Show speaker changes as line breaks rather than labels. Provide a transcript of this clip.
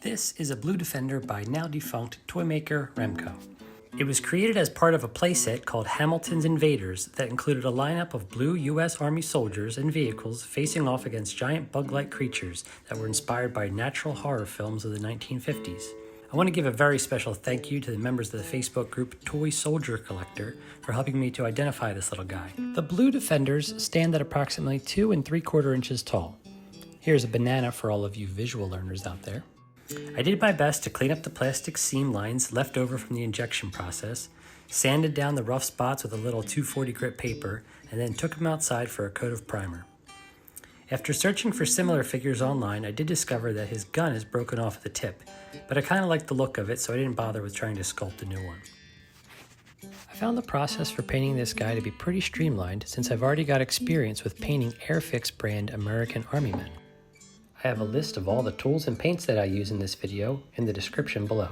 This is a Blue Defender by now defunct toy maker Remco. It was created as part of a playset called Hamilton's Invaders that included a lineup of blue U.S. Army soldiers and vehicles facing off against giant bug-like creatures that were inspired by natural horror films of the 1950s. I want to give a very special thank you to the members of the Facebook group Toy Soldier Collector for helping me to identify this little guy. The Blue Defenders stand at approximately 2 3/4 inches tall. Here's a banana for all of you visual learners out there. I did my best to clean up the plastic seam lines left over from the injection process, sanded down the rough spots with a little 240 grit paper, and then took him outside for a coat of primer. After searching for similar figures online, I did discover that his gun is broken off at the tip, but I kind of liked the look of it, so I didn't bother with trying to sculpt a new one. I found the process for painting this guy to be pretty streamlined since I've already got experience with painting Airfix brand American Army men. I have a list of all the tools and paints that I use in this video in the description below.